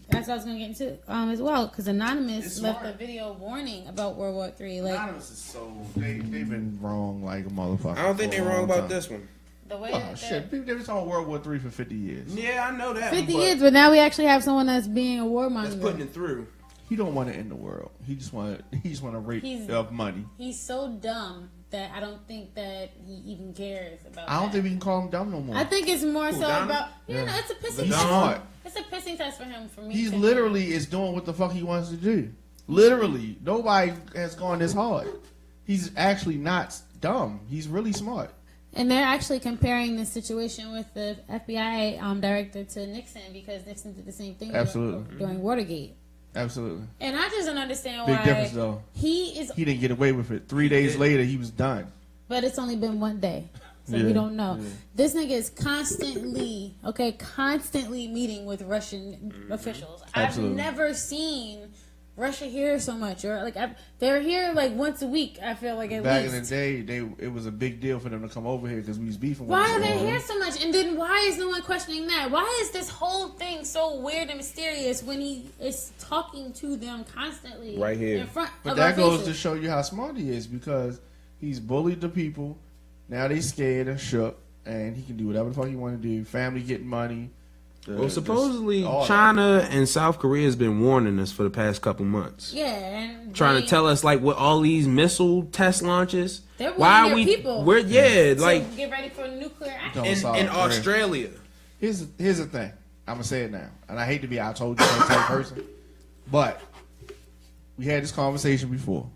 that's what I was going to get into as well, because Anonymous left a video warning about World War III. Like, Anonymous is so, they've been wrong like a motherfucker. I don't think they're wrong about this one. The way shit, people have been talking World War III for 50 years. Yeah, I know that. 50 years, but now we actually have someone that's being a warmonger. That's putting it through. He don't want to end the world. He just want to rape of money. He's so dumb that I don't think that he even cares about. I don't think we can call him dumb no more. I think it's more so about it's a pissing test. Smart. It's a pissing test for him. For me, he literally is doing what the fuck he wants to do. Literally, nobody has gone this hard. He's actually not dumb. He's really smart. And they're actually comparing this situation with the FBI director to Nixon because Nixon did the same thing during Watergate. Absolutely. And I just don't understand why. Big difference, though. He didn't get away with it. 3 days later, he was done. But it's only been 1 day. So we don't know. Yeah. This nigga is constantly meeting with Russian officials. Absolutely. I've never seen Russia here so much, or like they're here like once a week. I feel like at back least. in the day, it was a big deal for them to come over here because we was beefing. Why are they here so much? And then why is no one questioning that? Why is this whole thing so weird and mysterious when he is talking to them constantly right here in front but of that our goes faces? To show you how smart he is because he's bullied the people. Now they scared and shook, and he can do whatever the fuck he want to do. Family getting money. Well, supposedly China and South Korea has been warning us for the past couple months. Yeah, and trying to tell us like with all these missile test launches. They're warning their people. We're like get ready for nuclear action in Australia. Here's the thing. I'm gonna say it now, and I hate to be I told you type person, but we had this conversation before.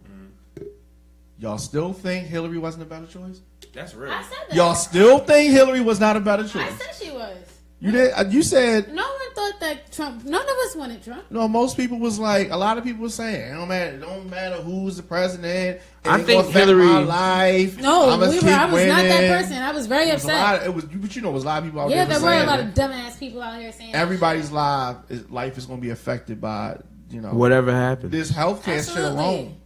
Y'all still think Hillary wasn't a better choice? That's real. I said that. Y'all still think Hillary was not a better choice? I said she was. You did. You said no one thought that Trump. None of us wanted Trump. No, most people was like. A lot of people were saying it don't matter who's the president. I think Hillary. My life. No, I was not that person. I was very upset. But it was a lot of people out there. Yeah, there were a lot of dumbass people out here saying everybody's life is going to be affected by whatever happens. This healthcare shit alone.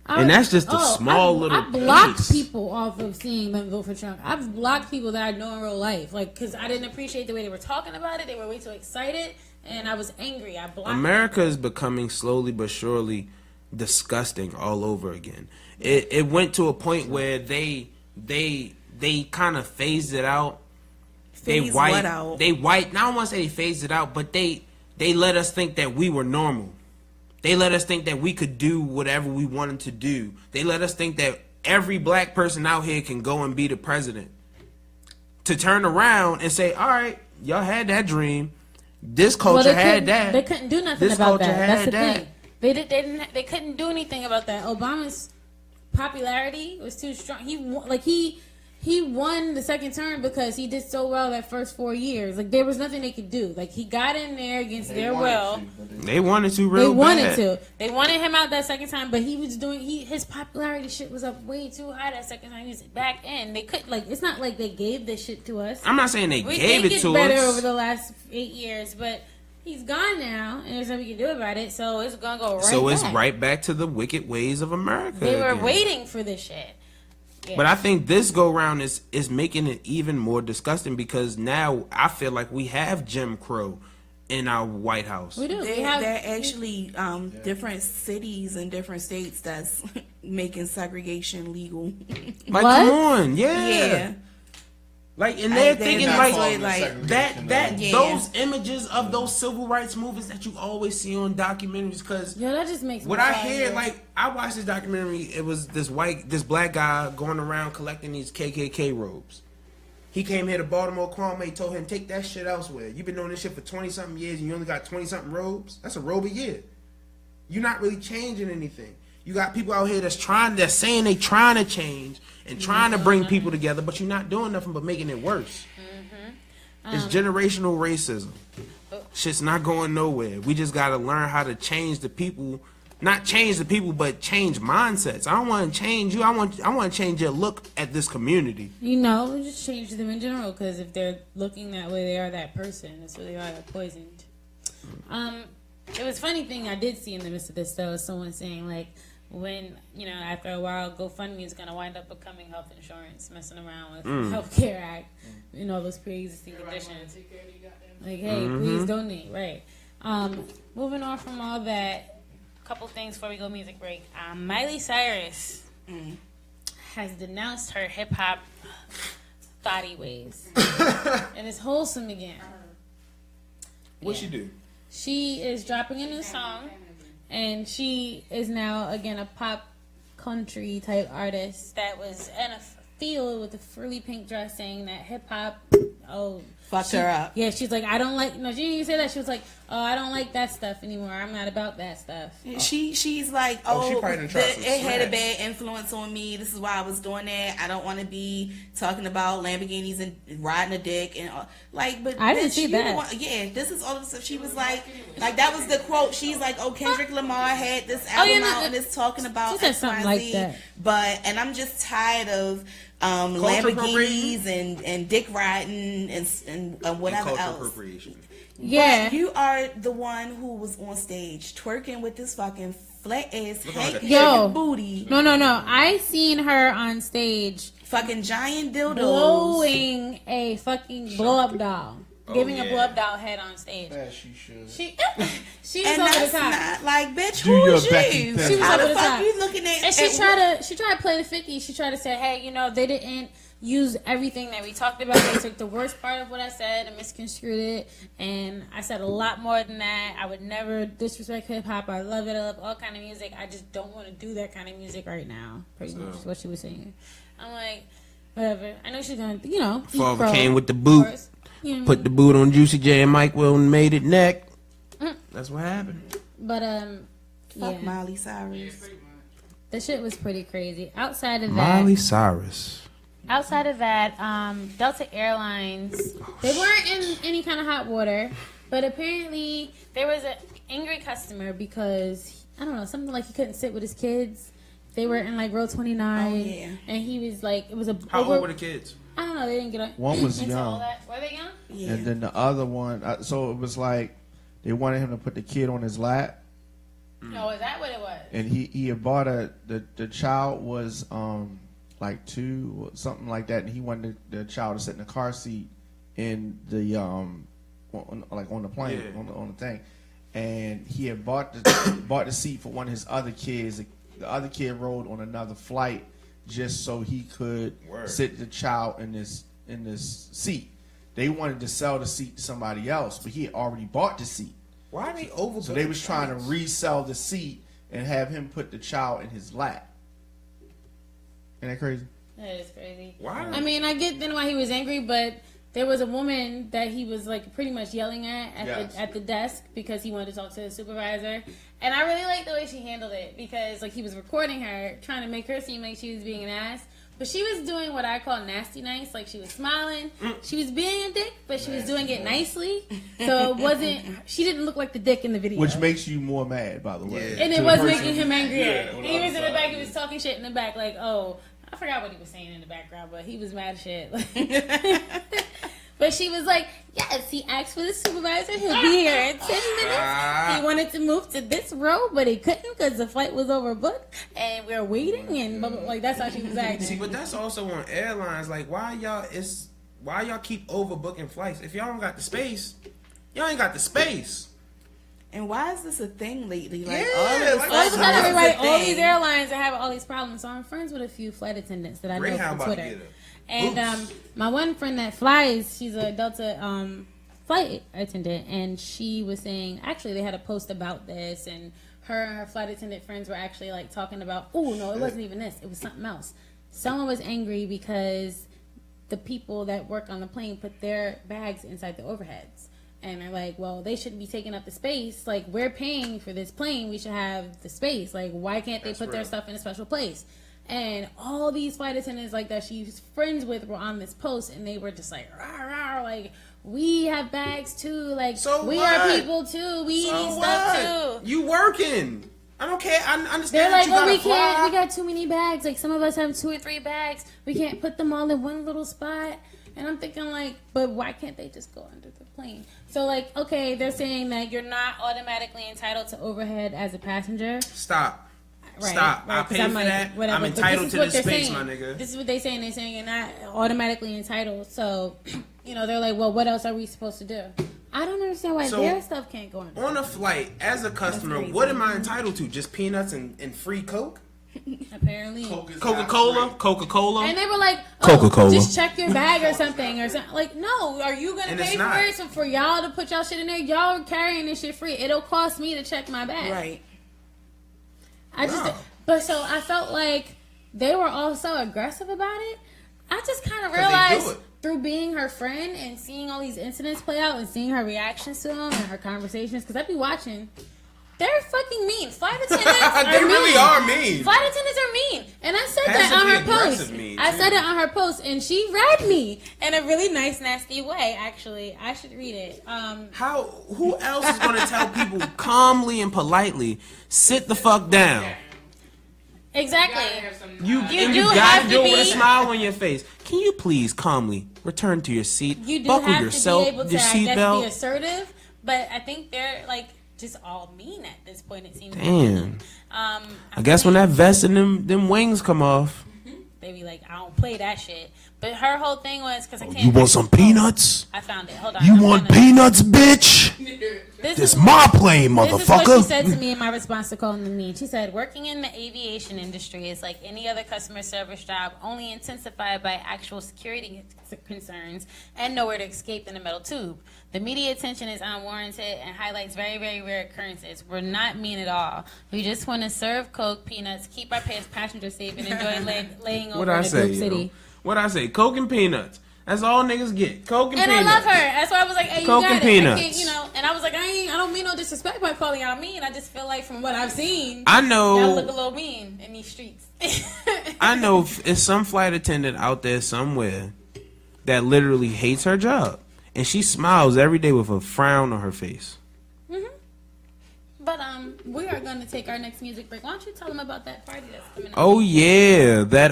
And that's just a small little. I blocked people off of seeing them vote for Trump. I've blocked people that I know in real life, like because I didn't appreciate the way they were talking about it. They were way too excited, and I was angry. I blocked. America is becoming slowly but surely disgusting all over again. It went to a point where they kind of phased it out. Phased what out? They white. Now I don't want to say they phased it out, but they let us think that we were normal. They let us think that we could do whatever we wanted to do. They let us think that every black person out here can go and be the president. To turn around and say, all right, y'all had that dream. This culture had that. They couldn't do nothing about that. That's the thing. They couldn't do anything about that. Obama's popularity was too strong. He won the second term because he did so well that first 4 years. Like there was nothing they could do. Like he got in there against their will. They wanted to real bad. They wanted him out that second time, but he was doing his popularity shit was up way too high that second time. He was back in. They could it's not like they gave this shit to us. I'm not saying they gave it to us. Better over the last 8 years, but he's gone now, and there's nothing we can do about it. So it's gonna go right. So it's right back to the wicked ways of America. They were waiting for this shit. Yeah. But I think this go round is making it even more disgusting because now I feel like we have Jim Crow in our White House. We do. There are actually different cities and different states that's making segregation legal. Like, come on, yeah. Like, and they're thinking that those images of those civil rights movements that you always see on documentaries. Because that just makes what I hear, like, I watched this documentary. It was this black guy going around collecting these KKK robes. He came here to Baltimore. Kwame told him, take that shit elsewhere. You've been doing this shit for 20-something years and you only got 20-something robes? That's a robe a year. You're not really changing anything. You got people out here that's saying they trying to change and trying to bring people together, but you're not doing nothing but making it worse. It's generational racism. Shit's not going nowhere. We just got to learn how to change the people. Not change the people, but change mindsets. I don't want to change you. I want to change your look at this community. Just change them in general, because if they're looking that way, they are that person. That's what they are. They're poisoned. It was a funny thing I did see in the midst of this, though, someone saying, like, when, after a while, GoFundMe is going to wind up becoming health insurance, messing around with Healthcare Act, those pre-existing conditions. Like, hey, please donate, right. Moving on from all that, a couple things before we go music break. Miley Cyrus has denounced her hip-hop thotty ways. And it's wholesome again. What'd she do? She is dropping a new song. And she is now, again, a pop country type artist that was in a field with a frilly pink dress saying that hip hop, fucked her up. Yeah, she's like, I don't like, no, she didn't even say that. She was like, I don't like that stuff anymore. I'm not about that stuff. She's like, it had a bad influence on me. This is why I was doing that. I don't want to be talking about Lamborghinis and riding a dick and but I didn't see that. This is all the stuff. She was like that was the quote. She's like, Kendrick Lamar had this album out and it's talking about X, something like that. And I'm just tired of Lamborghinis and dick riding and whatever and else. Appropriation. Yeah, but you are the one who was on stage twerking with this fucking flat ass booty. No. I seen her on stage, fucking giant dildos, blowing a fucking blow up doll. Giving a blow up doll head on stage. As she should. She was over the top. Not like, bitch, who is you? She was How over the the fuck top. you looking at? And she tried to play the 50. She tried to say, hey, they didn't use everything that we talked about. They took the worst part of what I said and misconstrued it. And I said a lot more than that. I would never disrespect hip hop. I love it. I love all kind of music. I just don't want to do that kind of music right now. Pretty much is what she was saying. I'm like, whatever. I know she's gonna, Father came with the boot. Put the boot on Juicy J and Mike Will and made it neck. That's what happened. But fuck Miley Cyrus. The shit was pretty crazy. Outside of that, Miley Cyrus. Outside of that, Delta Airlines, they weren't in any kind of hot water, but apparently there was an angry customer because I don't know, something like he couldn't sit with his kids. They were in like row 29, and he was like, it was a. How old were the kids? I don't know. They didn't get on. One was young. All that. Were they young? Yeah. And then the other one, so it was like they wanted him to put the kid on his lap. No, is that what it was? And he had bought the child was like 2 or something like that, and he wanted the child to sit in the car seat in the on the plane on the thing, and he had bought the seat for one of his other kids. The other kid rode on another flight just so he could sit the child in this seat. They wanted to sell the seat to somebody else, but he had already bought the seat. Why are they over? So they was trying to resell the seat and have him put the child in his lap. Isn't that crazy? That is crazy. Why? I mean, I get then why he was angry, but there was a woman that he was like pretty much yelling at the desk because he wanted to talk to the supervisor. And I really liked the way she handled it because like he was recording her, trying to make her seem like she was being an ass. But she was doing what I call nasty nice. Like she was smiling. She was being a dick, but she was doing it nicely. So it wasn't, she didn't look like the dick in the video. Which makes you more mad, by the way. And it was making him angrier. He was in the back, he was talking shit in the back like, oh, I forgot what he was saying in the background, but he was mad as shit. But she was like, yes, he asked for the supervisor. He'll be here in 10 minutes. He wanted to move to this row, but he couldn't because the flight was overbooked. And we were waiting. And blah, blah, blah. Like, that's how she was acting. See, but that's also on airlines. Like, why y'all keep overbooking flights? If y'all don't got the space, y'all ain't got the space. And why is this a thing lately? Like, all these airlines are having all these problems. So I'm friends with a few flight attendants that I know from Twitter. And my one friend that flies, she's a Delta flight attendant, and she was saying actually they had a post about this, and her flight attendant friends were actually like talking about, oh no, it wasn't even this, it was something else. Someone was angry because the people that work on the plane put their bags inside the overheads. And they're like, well, they shouldn't be taking up the space. Like, we're paying for this plane. We should have the space. Like, why can't they put their stuff in a special place? And all these flight attendants like that she's friends with were on this post, and they were just like, rah, rah, like, we have bags too. Like, so we what? are people too. We need stuff too. You working. I don't care. I understand. They're like, oh, we can't. We got too many bags. Like, some of us have 2 or 3 bags. We can't put them all in one little spot. And I'm thinking, like, but why can't they just go under the plane? So, like, okay, they're saying that you're not automatically entitled to overhead as a passenger. Stop. Right, Stop. right, I'll pay for like, that. Whatever. I'm entitled to this space, saying. my nigga. This is what they're saying. They're saying you're not automatically entitled. So, you know, they're like, well, what else are we supposed to do? I don't understand why their stuff can't go under. On a flight, as a customer, what am I entitled to? Just peanuts and free Coke? Apparently. Coca-Cola. And they were like, Coca-Cola. Just check your bag or something. Like, no, are you going to pay for it? So for y'all to put y'all shit in there, y'all are carrying this shit free. It'll cost me to check my bag. Right. But so I felt like they were all so aggressive about it. I just kind of realized through being her friend and seeing all these incidents play out and seeing her reactions to them and her conversations, because I'd be watching. They're fucking mean. Flight attendants are they really are mean. Flight attendants are mean. And I said that on her post. I said it on her post, and she read me in a really nice, nasty way, actually. I should read it. Who else is going to tell people calmly and politely, sit the fuck down? Exactly. You got to do it with a smile on your face. Can you please calmly return to your seat? You do buckle have yourself, to be able to, your seatbelt. be assertive, but I think they're like just all mean at this point. It seems. Damn. I guess when that vest and them wings come off, they be like, I don't play that shit. But her whole thing was because I can't. You want some peanuts? I found it. Hold on. You want peanuts, bitch? This is my plane, motherfucker. This is what she said to me in my response to calling them mean. She said, working in the aviation industry is like any other customer service job, only intensified by actual security concerns and nowhere to escape in a metal tube. The media attention is unwarranted and highlights very, very rare occurrences. We're not mean at all. We just want to serve Coke, peanuts, keep our passengers safe, and enjoy laying over in a Duke City. What'd I say? Coke and peanuts. That's all niggas get. Coke and peanuts. And I love her. That's why I was like, hey, you Coke got and it. peanuts. I can't, you know, and I was like, I don't mean no disrespect by calling out mean. I just feel like from what I've seen, I know y'all look a little mean in these streets. I know it's some flight attendant out there somewhere that literally hates her job. And she smiles every day with a frown on her face. But we are going to take our next music break. Why don't you tell them about that party that's coming up? Oh yeah, that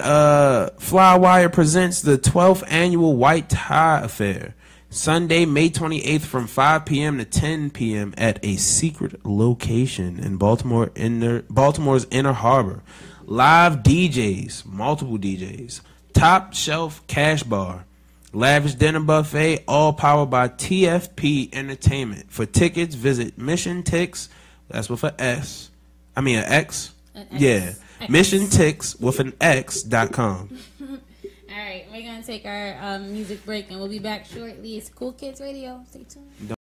Flywire presents the 12th annual White Tie Affair, Sunday, May 28th from 5 p.m. to 10 p.m. at a secret location in Baltimore's Inner Harbor. Live DJs, multiple DJs, top shelf cash bar, lavish dinner buffet, all powered by TFP Entertainment. For tickets, visit Mission Tix. That's with an S. I mean an X. Yeah. Mission Tix with an X.com. All right, we're going to take our music break and we'll be back shortly. It's Cool Kids Radio. Stay tuned.